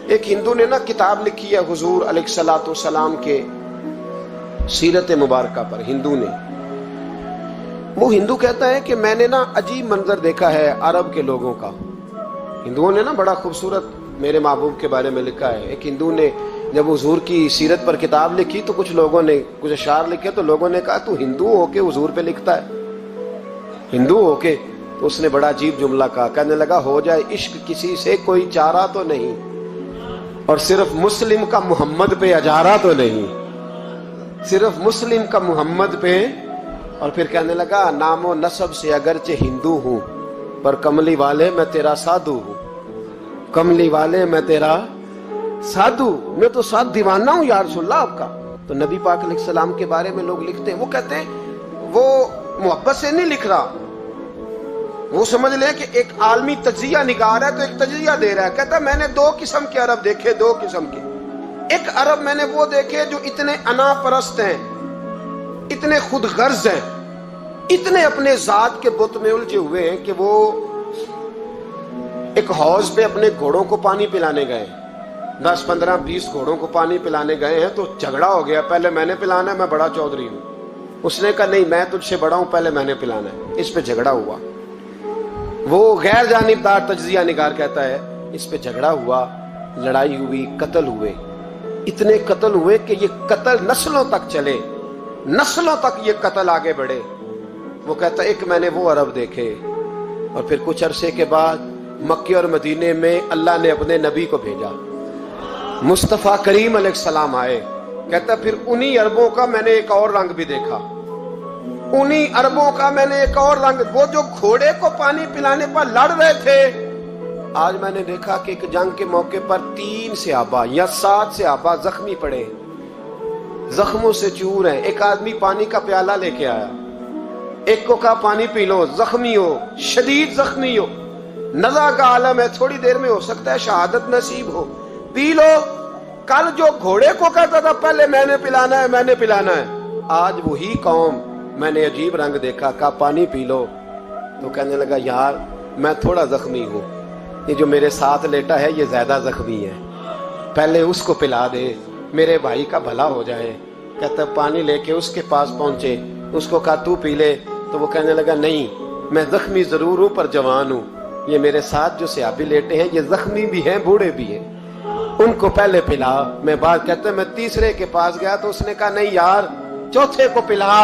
ایک ہندو نے نا کتاب لکھی ہے حضور علیہ الصلوۃ والسلام کے سیرت مبارکہ پر. ہندو نے، وہ ہندو کہتا ہے کہ میں نے نا عجیب منظر دیکھا ہے عرب کے لوگوں کا. ہندوؤں نے نا بڑا خوبصورت میرے محبوب کے بارے میں لکھا ہے. ایک ہندو نے جب حضور کی سیرت پر کتاب لکھی تو کچھ لوگوں نے کچھ اشعار لکھے تو لوگوں نے کہا تو ہندو ہو کے حضور پہ لکھتا ہے، ہندو ہو کے. تو اس نے بڑا عجیب جملہ کہا، کہنے لگا ہو جائے عشق کسی سے کوئی چارہ تو نہیں، اور صرف مسلم کا محمد پہ اجارہ تو نہیں، صرف مسلم کا محمد پہ. اور پھر کہنے لگا نام و نسب سے اگرچہ ہندو ہوں پر کملی والے میں تیرا سادھو ہوں، کملی والے میں تیرا سادھو، میں تو ساتھ دیوانہ ہوں یا رسول اللہ آپ کا. تو نبی پاک علیہ السلام کے بارے میں لوگ لکھتے ہیں، وہ کہتے ہیں وہ محبت سے نہیں لکھ رہا، وہ سمجھ لے کہ ایک عالمی تجزیہ نگار ہے تو ایک تجزیہ دے رہا ہے. کہتا ہے میں نے دو قسم کے عرب دیکھے، دو قسم کے. ایک عرب میں نے وہ دیکھے جو اتنے انا پرست ہیں، اتنے خود غرض ہیں، اتنے اپنے ذات کے بت میں الجھے ہوئے ہیں کہ وہ ایک حوض پہ اپنے گھوڑوں کو پانی پلانے گئے، 10 15 20 گھوڑوں کو پانی پلانے گئے ہیں. تو جھگڑا ہو گیا، پہلے میں نے پلانا ہے، میں بڑا چودھری ہوں. اس نے کہا نہیں میں تجھ سے بڑا ہوں، پہلے میں نے پلانا ہے. اس پہ جھگڑا ہوا. وہ غیر جانبدار تجزیہ نگار کہتا ہے اس پہ جھگڑا ہوا، لڑائی ہوئی، قتل ہوئے. اتنے قتل ہوئے کہ یہ قتل نسلوں تک چلے، نسلوں تک یہ قتل آگے بڑھے. وہ کہتا ہے ایک میں نے وہ عرب دیکھے. اور پھر کچھ عرصے کے بعد مکے اور مدینے میں اللہ نے اپنے نبی کو بھیجا، مصطفیٰ کریم علیہ السلام آئے. کہتا پھر انہی عربوں کا میں نے ایک اور رنگ بھی دیکھا، انہی عربوں کا میں نے ایک اور رنگ. وہ جو گھوڑے کو پانی پلانے پر لڑ رہے تھے، آج میں نے دیکھا کہ ایک جنگ کے موقع پر 3 صحابہ یا 7 صحابہ زخمی پڑے، زخموں سے چور ہیں. ایک آدمی پانی کا پیالہ لے کے آیا، ایک کو کہا پانی پی لو، زخمی ہو، شدید زخمی ہو، نزع کا عالم ہے، تھوڑی دیر میں ہو سکتا ہے شہادت نصیب ہو، پی لو. کل جو گھوڑے کو کہتا تھا پہلے میں نے پلانا ہے، میں نے پلانا ہے، آج وہی قوم میں نے عجیب رنگ دیکھا، کہا پانی پی لو. تو کہنے لگا یار میں تھوڑا زخمی ہوں، یہ جو میرے ساتھ لیٹا ہے یہ زیادہ زخمی ہے، پہلے اس کو پلا دے، میرے بھائی کا بھلا ہو جائے. کہتا پانی لے کے اس کے پاس پہنچے، اس کو کہا تو پی لے. تو وہ کہنے لگا نہیں میں زخمی ضرور ہوں پر جوان ہوں، یہ میرے ساتھ جو صحابی لیٹے ہیں یہ زخمی بھی ہیں بوڑھے بھی ہیں، ان کو پہلے پلا. میں بات کہتے ہیں میں تیسرے کے پاس گیا تو اس نے کہا نہیں یار چوتھے کو پلا،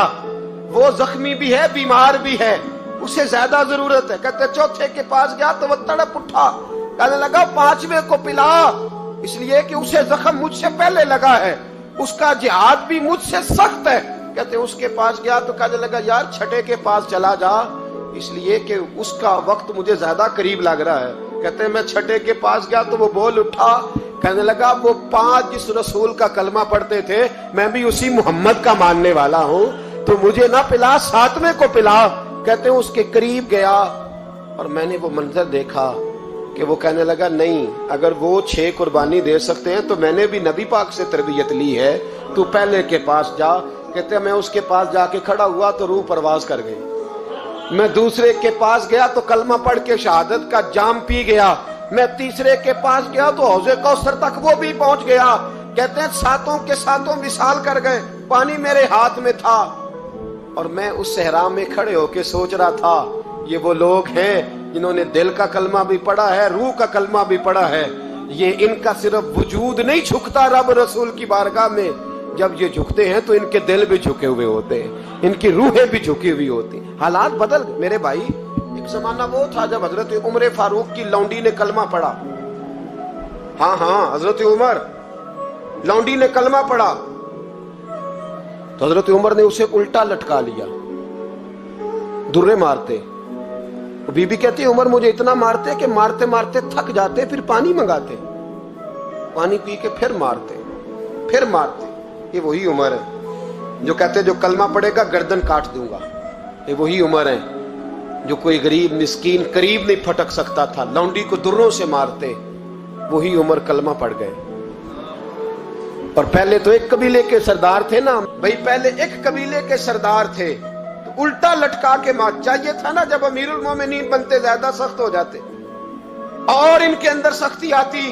وہ زخمی بھی ہے بیمار بھی ہے، اسے زیادہ ضرورت ہے. کہتے چوتھے کے پاس گیا تو وہ تڑپ اٹھا، کہنے لگا 5ویں کو پلا، اس لیے کہ اسے زخم مجھ سے پہلے لگا ہے، اس کا جہاد بھی مجھ سے سخت ہے. کہتے اس کے پاس گیا تو کہنے لگا یار 6 کے پاس چلا جا، اس لیے کہ اس کا وقت مجھے زیادہ قریب لگ رہا ہے. کہتے ہیں میں 6 کے پاس گیا تو وہ بول اٹھا، کہنے لگا وہ 5 جس رسول کا کلمہ پڑھتے تھے میں بھی اسی محمد کا ماننے والا ہوں، تو مجھے نہ پلا 7ویں کو پلا. کہتے ہیں اس کے قریب گیا اور میں نے وہ منظر دیکھا کہ وہ کہنے لگا نہیں اگر وہ 6 قربانی دے سکتے ہیں تو میں نے بھی نبی پاک سے تربیت لی ہے، تو پہلے کے پاس جا. کہتے ہیں میں اس کے پاس جا کے کھڑا ہوا تو روح پرواز کر گئی. میں دوسرے کے پاس گیا تو کلمہ پڑھ کے شہادت کا جام پی گیا. میں تیسرے کے پاس گیا تو حوض کوثر تک وہ بھی پہنچ گیا. کہتے ہیں 7 کے 7 وصال کر گئے، پانی میرے ہاتھ میں تھا اور میں اس صحرا میں کھڑے ہو کے سوچ رہا تھا یہ وہ لوگ ہیں جنہوں نے دل کا کلمہ بھی پڑھا ہے، روح کا کلمہ بھی پڑھا ہے. یہ ان کا صرف وجود نہیں جھکتا رب رسول کی بارگاہ میں، جب یہ جھکتے ہیں تو ان کے دل بھی جھکے ہوئے ہوتے ہیں، ان کی روحیں بھی جھکی ہوئی ہوتی ہیں. حالات بدل گئے میرے بھائی. ایک زمانہ وہ تھا جب حضرت عمر فاروق کی لونڈی نے کلمہ پڑھا، ہاں حضرت عمر لونڈی نے کلمہ پڑھا تو حضرت عمر نے اسے الٹا لٹکا لیا، درے مارتے. بی بی کہتی عمر مجھے اتنا مارتے کہ مارتے مارتے تھک جاتے، پھر پانی منگاتے، پانی پی کے پھر مارتے. یہ وہی عمر ہے جو کہتے جو کلمہ پڑھے گا گردن کاٹ دوں گا. یہ وہی عمر ہے جو کوئی غریب مسکین قریب نہیں پھٹک سکتا تھا، لونڈی کو دروں سے مارتے. وہی عمر کلمہ پڑھ گئے. اور پہلے تو ایک قبیلے کے سردار تھے نا بھائی، پہلے ایک قبیلے کے سردار تھے تو الٹا لٹکا کے مار. چاہیے تھا نا جب امیر المومنین بنتے زیادہ سخت ہو جاتے، اور ان کے اندر سختی آتی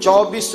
24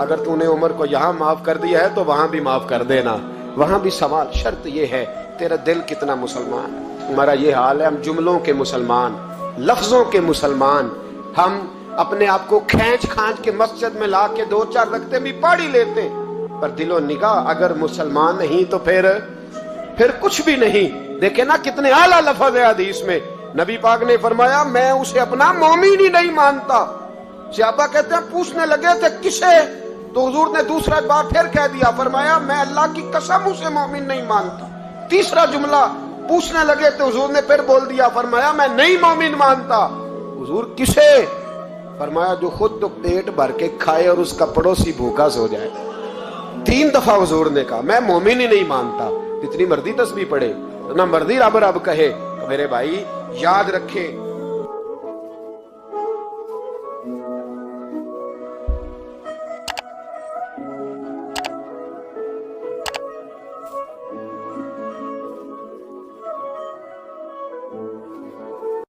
اگر تو نے عمر کو یہاں معاف کر دیا ہے تو وہاں بھی معاف کر دینا، وہاں بھی سوال۔ شرط یہ ہے تیرا دل کتنا مسلمان ہے۔ ہمارا یہ حال ہے، ہم جملوں کے مسلمان، لفظوں کے مسلمان، ہم اپنے آپ کو کھینچ کھانچ کے مسجد میں لا کے 2-4 رکھتے بھی پڑھ ہی لیتے، پر دل و نگاہ اگر مسلمان نہیں تو پھر کچھ بھی نہیں۔ دیکھیں نا کتنے اعلیٰ لفظ ہے حدیث میں، نبی پاک نے فرمایا میں اسے اپنا مومن ہی نہیں مانتا۔ صحابہ کہتے ہیں پوچھنے لگے تھے کسے، تو حضور نے دوسرا بار پھر کہہ دیا، فرمایا میں اللہ کی قسم اسے مومن نہیں مانتا۔ تیسرا جملہ پوچھنے لگے تو حضور نے پھر بول دیا، فرمایا میں نہیں مومن مانتا۔ حضور کسے؟ فرمایا جو خود تو پیٹ بھر کے کھائے اور اس کا پڑوسی بھوکا سو جائے۔ 3 دفعہ حضور نے کہا میں مومن ہی نہیں مانتا، جتنی مرضی تسبیح پڑھے، نہ مرضی رب رب کہے۔ میرے بھائی یاد رکھے